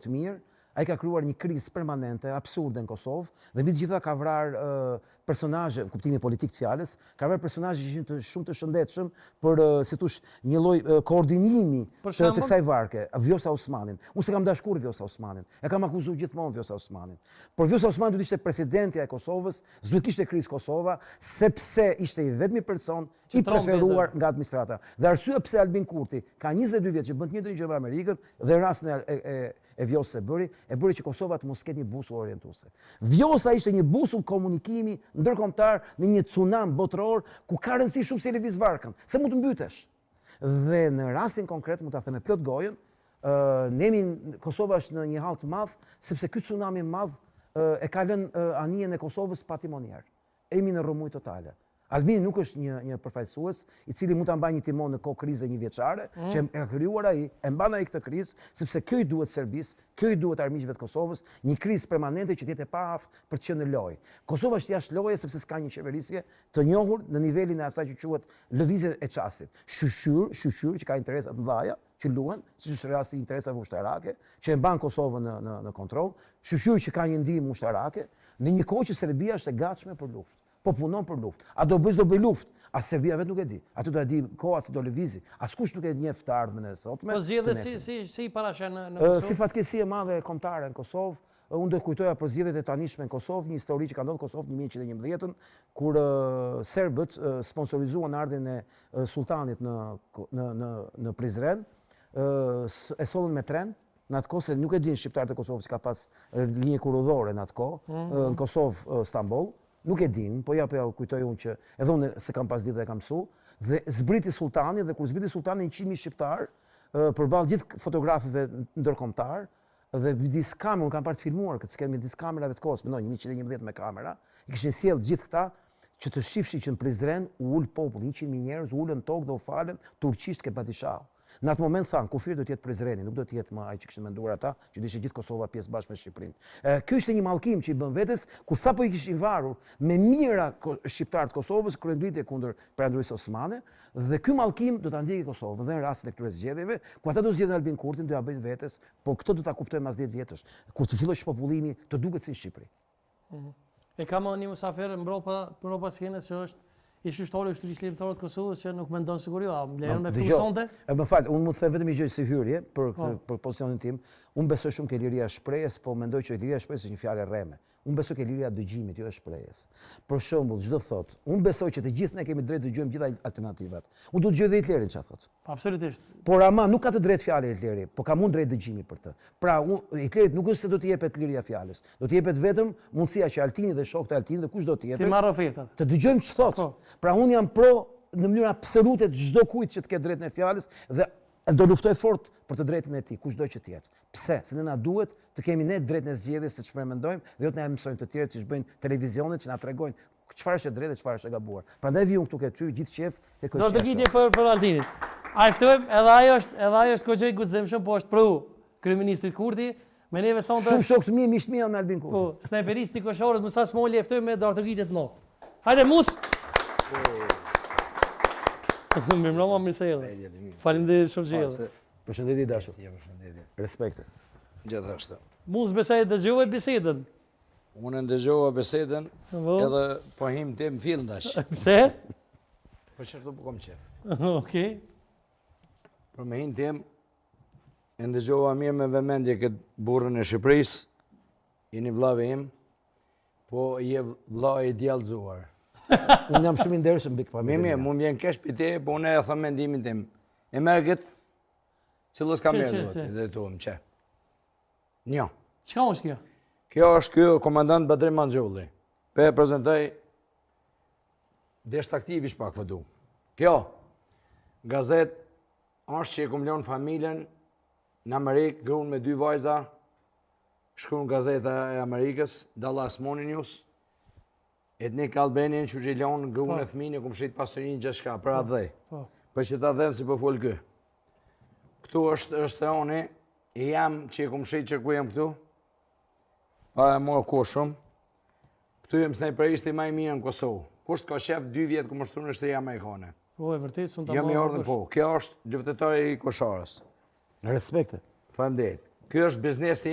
të mirë, ai ka krijuar një krizë permanente, absurde në Kosovë, dhe mbi të gjitha ka vrarë personazhe, në kuptimin politik të fjalës, ka vrarë personazhe që ishin shumë të shëndetshëm për, si thosh, një lloj koordinimi të kësaj varke, Vjosa Osmanin. Unë s'e kam dashur Vjosa Osmanin. E kam akuzuar gjithmonë Vjosa Osmanin. Por Vjosa Osmani duhet ishte presidentja e Kosovës, s'duhet kishte krizë Kosova, sepse ishte i vetmi person i preferuar nga administrata. Dhe arsyeja pse Albin Kurti ka 22 vjet që bën të njëjtën gjë me Amerikën dhe rastin e Vjosës e bëri që Kosova të mos ketë një busull orientuese. Vjosa ishte një busull komunikimi ndërkombëtar në një tsunam botëror ku ka rëndësi shumë si lëviz varkën, se mund të mbytesh. Dhe në rastin konkret, mund ta them me plot gojën, Kosova është në një hall të madh, sepse ky tsunami i madh e ka lënë anijen e Kosovës patimonier. Jemi në rrëmuj totale. Albini nuk është një përfaqësues i cili mund ta mbajë një timon në kohë krize një vjeçare, që e ka krijuar ai, e mban ai këtë krizë, sepse kjo i duhet Serbisë, kjo i duhet armiqve të Kosovës, një krizë permanente që të jetë e paaft për të qenë në lojë. Kosova është jashtë loje sepse s'ka një qeverisje të njohur në nivelin e asaj që quhet lëvizje e çastit. Shqyr që ka interesa të mëdha që luan, siç është rasti i interesave ushtarake, që e mban Kosovën në kontroll, shqyr që ka një ndihmë ushtarake, në një kohë që Serbia është e gatshme për luftë. Po punon për luftë. A do bëj luftë? A Serbia vetë nuk e di. Aty do e di koha se do lëvizi. Askush nuk e njeh të ardhmen e sotme. Po zgjedhjet si i parashën në Kosovë? Si fatkeqësi e madhe kombëtare në Kosovë. Unë do të kujtoja për zgjedhjet e tanishme në Kosovë, një histori që ka ndodhur në Kosovë në 1111-ën, kur serbët sponsorizuan ardhin e sultanit në Prizren, e sollën me tren. Në atë kohë se nuk e din shqiptarët e Kosovës që ka pas linjë kurudhore në atë kohë, në Kosovë, Stamboll. Nuk e din, po ja kujtoj unë që edhe unë se kam pas ditë dhe kam mësu, dhe zbriti sultani, dhe kur zbriti sultani 100.000 shqiptar, përballë gjithë fotografëve ndërkombëtar, dhe midis kamerave, unë kam parë të filmuar këtë skenë midis kamerave të kohës, mendoj 111 me kamera, i kishin sjellë gjithë këta që të shifshin që në Prizren u ul popull, 100.000 njerëz u ulën tokë dhe u falen turqisht ke padishah. Në atë moment thanë, kufir do të jetë Prizreni, nuk do të jetë më ai që kishin menduar ata, që do ishte gjithë Kosova pjesë bashkë me Shqipërinë. Ky ishte një mallkim që i bën vetes, kur sapo i kishin varur me mira shqiptar të Kosovës kryendritje kundër perandorisë osmane, dhe ky mallkim do ta ndjekë Kosovën dhe në rastin e këtyre zgjedhjeve, ku ata do zgjedhin Albin Kurtin, do ja bëjnë vetes, po këtë do ta kuptojmë mas 10 vjetësh, kur të fillojë shpopullimi, të duket si në Shqipëri. E kam një musafir mbrapa skenës që është i shështori i Shtërisë Ligjore të Kosovës që nuk mendon siguri, a më lejon me ftu sonte? Më fal, unë mund të them vetëm një gjë si hyrje për pozicionin tim. Unë besoj shumë ke liria e shprehjes, po mendoj që liria e shprehjes është një fjalë rreme. Unë besoj ke liria e dëgjimit, jo e shprehjes. Për shembull, çdo thot, unë besoj që të gjithë ne kemi drejt të dëgjojmë gjitha alternativat. Unë do të dëgjoj dhe Hitlerin çfarë thot. Absolutisht. Por ama nuk ka të drejtë fjalë Hitleri, po ka mund drejt dëgjimi për të. Pra, Hitlerit nuk është se do të jepet liria e fjalës. Do të jepet vetëm mundësia që Altini dhe shokët e Altinit dhe kushdo tjetër të marrë ofertat. Të dëgjojmë ç'thot. Pra unë jam pro në mënyrë absolute çdo kujt që të ketë drejtën e fjalës dhe do luftoj fort për të drejtën e tij, kushdo që të jetë. Pse? Se ne na duhet të kemi ne drejtën e zgjedhjes se çfarë mendojmë dhe jo të na mësojnë të tjerët siç bëjnë televizionet që na tregojnë çfarë është e drejtë dhe çfarë është e gabuar. Prandaj vi unë këtu ke ty gjithë qef e do të gjitje për Altinit. A i ftojmë, edhe ajo është kogjë i guximshëm, po është pru kryeministrit Kurti. Me neve sonte shumë shokë të mi, miq të mi janë Albin Kurti. Po, snajperisti koshorët Musa Smoli e ftojmë me dartëgritje të nokë. Hajde Mus. Mirëmbrëma, mirë se erdhe. Faleminderit shumë që erdhe. Përshëndetje dashur. Respekte. Gjithashtu. Mus besoj dëgjova bisedën. Unë ndëgjova bisedën, edhe po him tim fill ndash. Pse? Po çfarë do kam qef. Okej. Për me hin tim ndëgjova mirë me vëmendje këtë burrën e Shqipërisë, jeni vllave im, po je vlla i djallëzuar. Unë jam shumë i ndershëm mbi këtë familje. Mirë, më vjen keq për te, po unë e them mendimin tim. E merr këtë cillës kam merr dhe tuam çe. Njo. Çka është kjo? Kjo është ky komandant Badri Manxholli. Pe prezantoj desht aktivisht pak më du. Kjo gazet është që e kum lënë familjen në Amerikë, gruan me 2 vajza, shkruan gazeta e Amerikës, Dallas Morning News. Etnik Albanian që gjilon gruan e fëmijën e kum shit pasurin gjithçka për atë dhej. Për që ta them si po fol kë. Këtu është restorani, jam që e kum shit që ku jam këtu. Pa e morë ko shumë. Këtu jem snajperisti më i mirë në Kosovë. Kusht ka shef 2 vjet ku më shtruan në shtëria amerikane. Po, e vërtet, sun ta jam i ardhur po. Kjo është luftëtari i Kosharës. Respekte. Faleminderit. Ky është biznesi